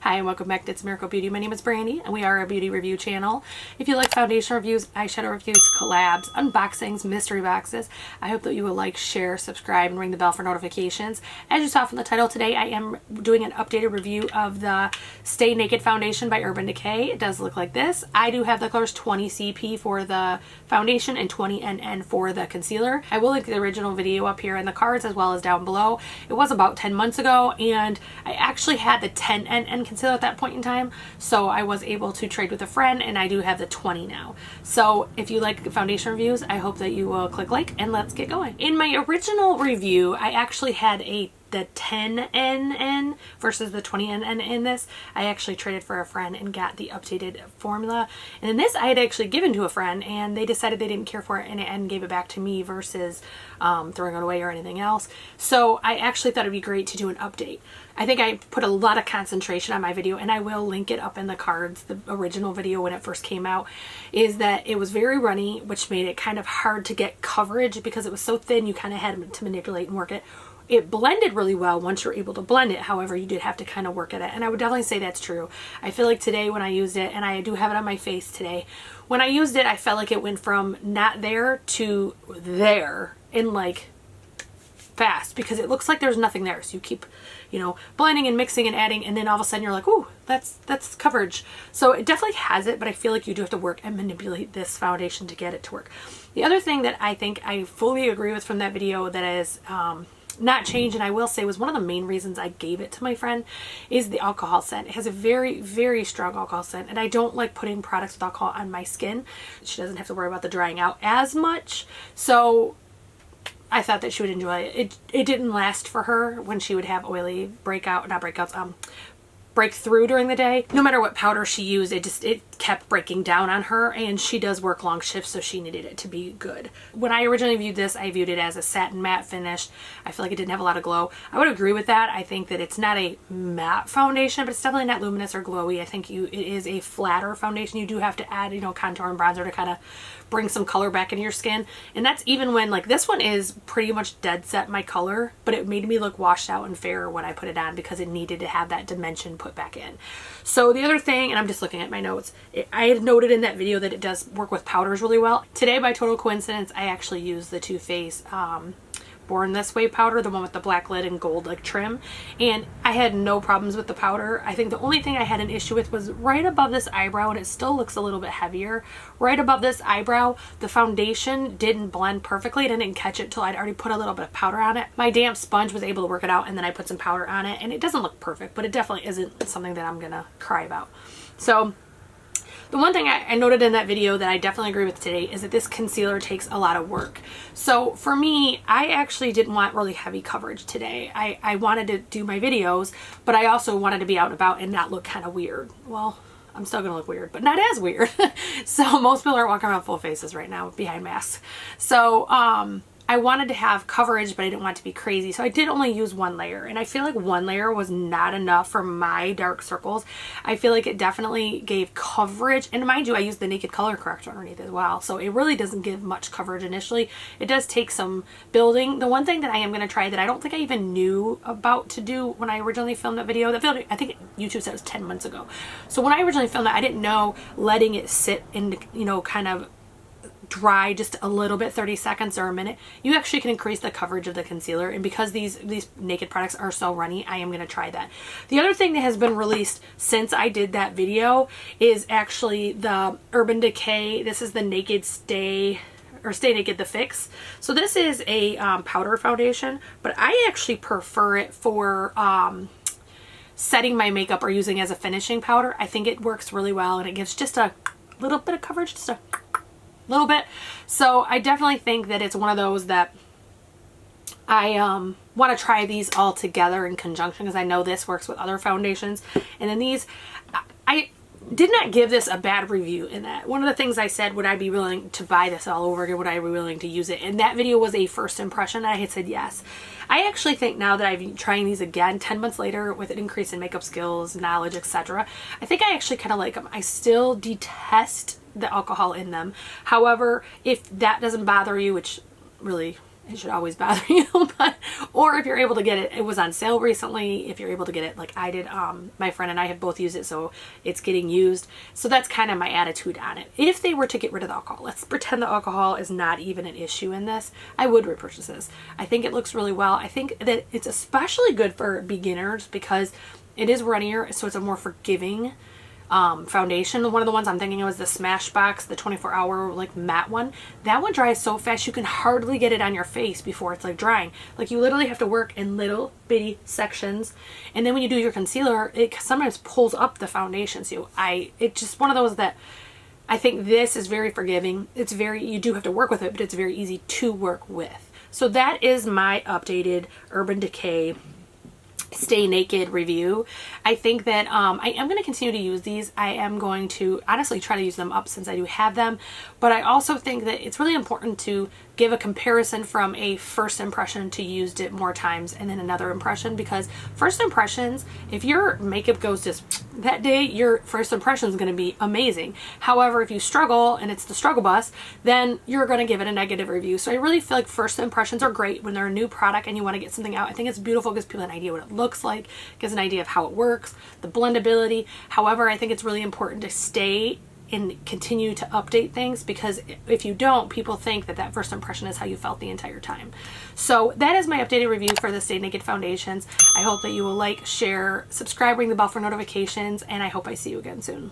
Hi and welcome back to It's Miracle Beauty. My name is Brandy and we are a beauty review channel. If you like foundation reviews, eyeshadow reviews, collabs, unboxings, mystery boxes, I hope that you will like, share, subscribe, and ring the bell for notifications. As you saw from the title today, I am doing an updated review of the Stay Naked Foundation by Urban Decay. It does look like this. I do have the colors 20 CP for the foundation and 20 NN for the concealer. I will link the original video up here in the cards as well as down below. It was about 10 months ago and I actually had the 10 NN concealer at that point in time, so I was able to trade with a friend and I do have the 20 now. So if you like foundation reviews, I hope that you will click like and let's get going. In my original review, I actually had the 10 NN versus the 20 NN in this. I actually traded for a friend and got the updated formula. And in this, I had actually given to a friend and they decided they didn't care for it and gave it back to me versus throwing it away or anything else. So I actually thought it'd be great to do an update. I think I put a lot of concentration on my video, and I will link it up in the cards. The original video when it first came out is that it was very runny, which made it kind of hard to get coverage because it was so thin you kind of had to manipulate and work it. It blended really well once you're able to blend it. However, you did have to kind of work at it. And I would definitely say that's true. I feel like today when I used it, and I do have it on my face today, when I used it, I felt like it went from not there to there in like fast because it looks like there's nothing there. So you keep, you know, blending and mixing and adding, and then all of a sudden you're like, ooh, that's coverage. So it definitely has it, but I feel like you do have to work and manipulate this foundation to get it to work. The other thing that I think I fully agree with from that video that is not changed, and I will say was one of the main reasons I gave it to my friend, is the alcohol scent. It has a very, very strong alcohol scent, and I don't like putting products with alcohol on my skin. She doesn't have to worry about the drying out as much, so I thought that she would enjoy it. It didn't last for her when she would have oily breakthrough during the day. No matter what powder she used, it kept breaking down on her, and she does work long shifts, so she needed it to be good. When I originally viewed this, I viewed it as a satin matte finish. I feel like it didn't have a lot of glow. I would agree with that. I think that it's not a matte foundation, but it's definitely not luminous or glowy. I think it is a flatter foundation. You do have to add, you know, contour and bronzer to kind of bring some color back into your skin, and that's even when, like, this one is pretty much dead set my color, but it made me look washed out and fair when I put it on because it needed to have that dimension put back in. So the other thing, and I'm just looking at my notes, I had noted in that video that it does work with powders really well. Today, by total coincidence, I actually used the Too Faced Born This Way powder, the one with the black lid and gold like trim, and I had no problems with the powder. I think the only thing I had an issue with was right above this eyebrow, and it still looks a little bit heavier. Right above this eyebrow, the foundation didn't blend perfectly. I didn't catch it till I'd already put a little bit of powder on it. My damp sponge was able to work it out, and then I put some powder on it, and it doesn't look perfect, but it definitely isn't something that I'm gonna cry about. So the one thing I noted in that video that I definitely agree with today is that this concealer takes a lot of work. So for me, I actually didn't want really heavy coverage today. I wanted to do my videos, but I also wanted to be out and about and not look kind of weird. Well, I'm still gonna look weird, but not as weird. So most people are walking around full faces right now behind masks. So I wanted to have coverage, but I didn't want it to be crazy. So I did only use one layer, and I feel like one layer was not enough for my dark circles. I feel like it definitely gave coverage, and mind you, I used the Naked Color Corrector underneath as well, so it really doesn't give much coverage initially. It does take some building. The one thing that I am going to try that I don't think I even knew about to do when I originally filmed that video, I think YouTube said it was 10 months ago. So when I originally filmed that, I didn't know letting it sit in, you know, kind of dry just a little bit, 30 seconds or a minute, you actually can increase the coverage of the concealer. And because these Naked products are so runny, I am going to try that. The other thing that has been released since I did that video is actually the Urban Decay. This is the Naked Stay Naked the Fix. So this is a powder foundation, but I actually prefer it for setting my makeup or using as a finishing powder. I think it works really well, and it gives just a little bit of coverage, just a little bit. So I definitely think that it's one of those that I want to try these all together in conjunction, because I know this works with other foundations. And then these, I did not give this a bad review in that. One of the things I said, would I be willing to buy this all over again? Would I be willing to use it? And that video was a first impression. I had said yes. I actually think now that I've been trying these again 10 months later with an increase in makeup skills, knowledge, etc., I think I actually kind of like them. I still detest the alcohol in them. However, if that doesn't bother you, which really it should always bother you. But, or if you're able to get it, it was on sale recently. If you're able to get it, like I did, my friend and I have both used it, so it's getting used. So that's kind of my attitude on it. If they were to get rid of the alcohol, let's pretend the alcohol is not even an issue in this, I would repurchase this. I think it looks really well. I think that it's especially good for beginners because it is runnier, so it's a more forgiving foundation. One of the ones I'm thinking of is the Smashbox, the 24-hour like matte one. That one dries so fast you can hardly get it on your face before it's like drying. Like you literally have to work in little bitty sections, and then when you do your concealer, it sometimes pulls up the foundation. So it's just one of those that I think this is very forgiving. It's very, you do have to work with it, but it's very easy to work with. So that is my updated Urban Decay Stay Naked review. I think that I am going to continue to use these. I am going to honestly try to use them up since I do have them, but I also think that it's really important to give a comparison from a first impression to used it more times and then another impression, because first impressions, if your makeup goes just that day, your first impression is going to be amazing. However, if you struggle and it's the struggle bus, then you're going to give it a negative review. So I really feel like first impressions are great when they're a new product and you want to get something out. I think it's beautiful, gives people an idea what it looks like, gives an idea of how it works, the blendability. However, I think it's really important to stay and continue to update things, because if you don't, people think that that first impression is how you felt the entire time. So that is my updated review for the Stay Naked foundations. I hope that you will like, share, subscribe, ring the bell for notifications, and I hope I see you again soon.